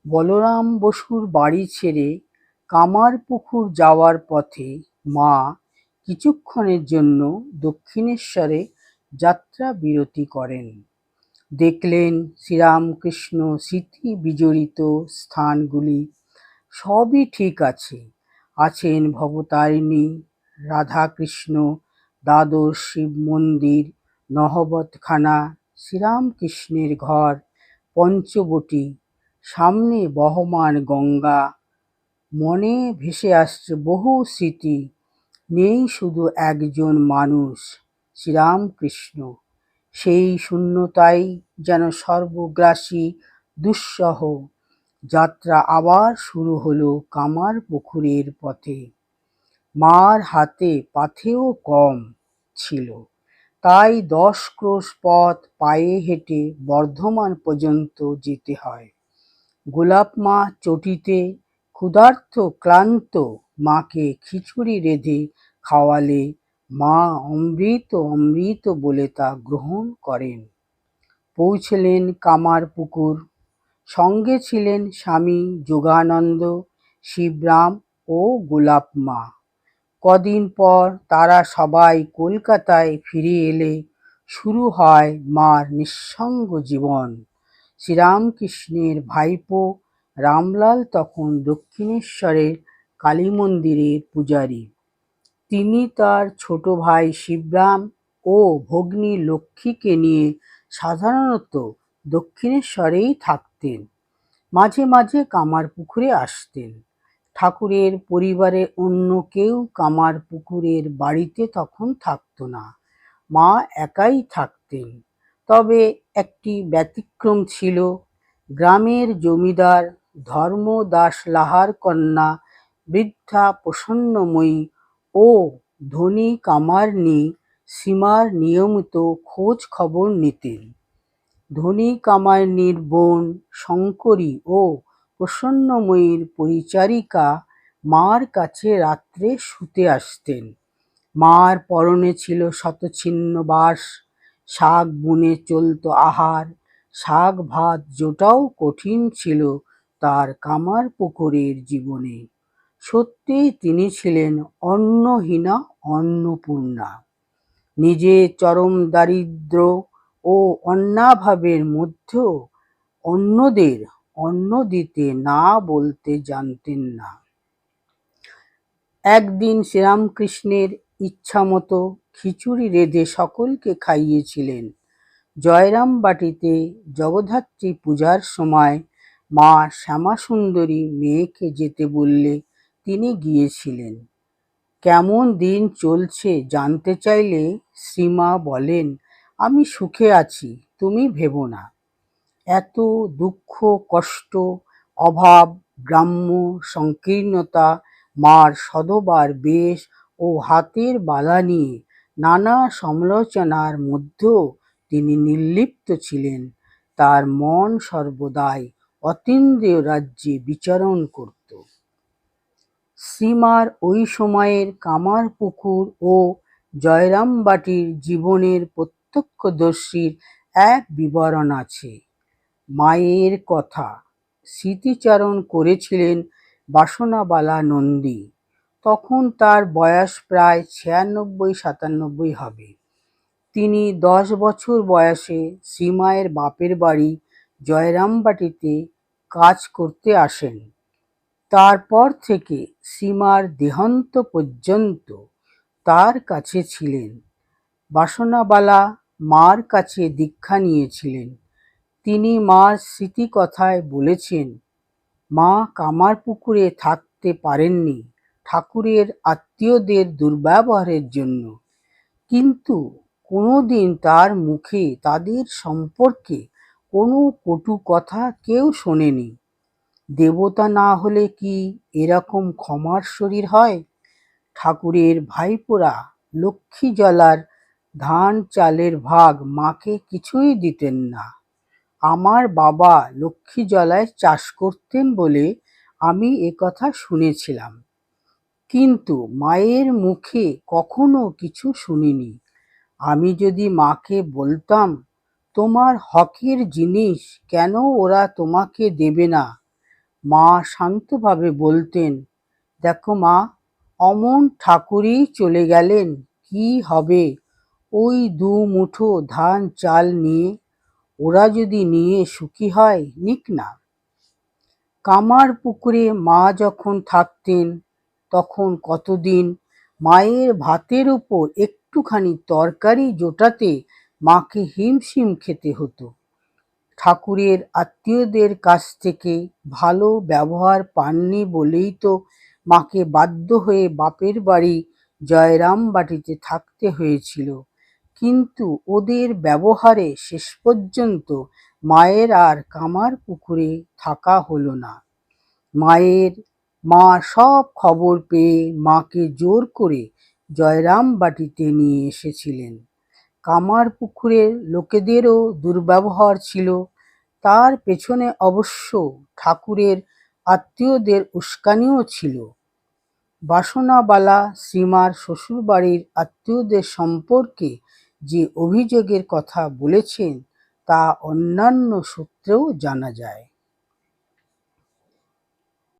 বলরাম বসুর বাড়ি ছেড়ে কামারপুকুর যাওয়ার পথে মা কিছুক্ষণের জন্য দক্ষিণেশ্বরে যাত্রা বিরতি করেন। দেখলেন শ্রীরামকৃষ্ণ স্মৃতি বিজড়িত স্থানগুলি সবই ঠিক আছে। আছেন ভবতারিণী, রাধাকৃষ্ণ, দ্বাদশ শিব মন্দির, নহবতখানা, শ্রীরামকৃষ্ণের ঘর, পঞ্চবটী, সামনে বহমান গঙ্গা, মনে ভেসে আসছে বহু স্মৃতি। নেই শুধু একজন মানুষ, শ্রীরামকৃষ্ণ। সেই শূন্যতাই যেন সর্বগ্রাসী, দুঃসহ। যাত্রা আবার শুরু হলো কামারপুকুরের পথে। মার হাতে পাথেয় কম ছিল, তাই 10 ক্রোশ পথ পায়ে হেঁটে বর্ধমান পর্যন্ত যেতে হয়। গোলাপ মা চটিতে ক্ষুধার্ত ক্লান্ত মাকে খিচুড়ি রেঁধে খাওয়ালে মা অমৃত অমৃত বলে তা গ্রহণ করেন। পৌঁছলেন কামারপুকুর। সঙ্গে ছিলেন স্বামী যোগানন্দ, শিবরাম ও গোলাপ মা। কদিন পর তারা সবাই কলকাতায় ফিরে এলে শুরু হয় মার নিঃসঙ্গ জীবন। শ্রীরামকৃষ্ণের ভাইপো রামলাল তখন দক্ষিণেশ্বরের কালী মন্দিরের পূজারী। তিনি তার ছোট ভাই শিবরাম ও ভগ্নী লক্ষ্মীকে নিয়ে সাধারণত দক্ষিণেশ্বরেই থাকতেন। মাঝে মাঝে কামারপুকুরে আসতেন। ঠাকুরের পরিবারে অন্য কেউ কামারপুকুরের বাড়িতে তখন থাকত না, মা একাই থাকতেন। তবে একটি ব্যতিক্রম ছিল। গ্রামের জমিদার ধর্মদাস লাহার কন্যা বৃদ্ধা প্রসন্নময়ী ও ধনী কামারনী সীমার নিয়মিত খোঁজ খবর নিতেন। ধনী কামারনীর বোন শঙ্করী ও প্রসন্নময়ীর পরিচারিকা মার কাছে রাত্রে শুতে আসতেন। মার পরনে ছিল শতছিন্ন বাস, শাক বুনে চলত আহার। শাক ভাত জোটাও কঠিন ছিল তার কামারপুকুরের জীবনে। সত্যিই তিনি ছিলেন অন্নহীনা অন্নপূর্ণা। নিজে চরম দারিদ্র্য ও অন্নাভাবের মধ্যেও অন্যদের অন্ন দিতে না বলতে জানতেন না। একদিন শ্রীরামকৃষ্ণের ইচ্ছামতো খিচুড়ি রেঁধে সকলকে খাইয়েছিলেন। জয়রামবাটিতে জগদ্ধাত্রী পূজার সময় মা শ্যামাসুন্দরী মেয়েকে যেতে বললে তিনি গিয়েছিলেন। কেমন দিন চলছে জানতে চাইলে শ্রীমা বলেন, আমি সুখে আছি, তুমি ভেবো না। এত দুঃখ কষ্ট, অভাব, গ্রাম্য সংকীর্ণতা, মার সধবার বেশ ও হাতের বালা নিয়ে নানা সমালোচনার মধ্যেও তিনি নির্লিপ্ত ছিলেন। তার মন সর্বদাই অতীন্দ্রিয় রাজ্যে বিচরণ করত। শ্রীমার ওই সময়ের কামারপুকুর ও জয়রামবাটির জীবনের প্রত্যক্ষদর্শীর এক বিবরণ আছে। মায়ের কথা স্মৃতিচারণ করেছিলেন বাসনাবালা নন্দী। তখন তার বয়স প্রায় 96-97 হবে। তিনি 10 বছর বয়সে শ্রীমায়ের বাপের বাড়ি জয়রামবাটিতে কাজ করতে আসেন। তারপর থেকে শ্রীমার দেহান্ত পর্যন্ত তার কাছে ছিলেন। বাসনাবালা মার কাছে দীক্ষা নিয়েছিলেন। তিনি মার স্মৃতিকথায় বলেছেন, মা কামারপুকুরে থাকতে পারেননি ঠাকুরের আত্মীয়দের দুর্ব্যবহারের জন্য, কিন্তু কোনোদিন তার মুখে তাদের সম্পর্কে কোনো কটু কথা কেউ শোনেনি। দেবতা না হলে কি এরকম ক্ষমার শরীর হয়? ঠাকুরের ভাইপোরা লক্ষ্মী জলার ধান চালের ভাগ মাকে কিছুই দিতেন না। আমার বাবা লক্ষ্মী জলায় চাষ করতেন বলে আমি একথা শুনেছিলাম, কিন্তু মায়ের মুখে কখনো কিছু শুনিনি। আমি যদি মাকে বলতাম, তোমার হকের জিনিস কেন ওরা তোমাকে দেবে না, মা শান্তভাবে বলতেন, দেখো মা, অমন ঠাকুরই চলে গেলেন, কি হবে ওই দু মুঠো ধান চাল নিয়ে? ওরা যদি নিয়ে সুখী হয় নিক না। কামার পুকুরে মা যখন থাকতেন তখন কতদিন মায়ের ভাতের উপর একটুখানি তরকারি জোটাতে মাকে হিমশিম খেতে হতো। ঠাকুরের আত্মীয়দের কাছ থেকে ভালো ব্যবহার পাননি বলেই তো মাকে বাধ্য হয়ে বাপের বাড়ি জয়রামবাটিতে থাকতে হয়েছিল। কিন্তু ওদের ব্যবহারে শেষ পর্যন্ত মায়ের আর কামার পুকুরে থাকা হলো না। মা সব খবর পেয়ে মাকে জোর করে জয়রামবাটিতে নিয়ে এসেছিলেন। কামার পুকুরের লোকেদেরও দুর্ব্যবহার ছিল, তার পেছনে অবশ্য ঠাকুরের আত্মীয়দের উস্কানিও ছিল। বাসনাবালা শ্রীমার শ্বশুরবাড়ির আত্মীয়দের সম্পর্কে যে অভিযোগের কথা বলেছেন তা অন্যান্য সূত্রেও জানা যায়।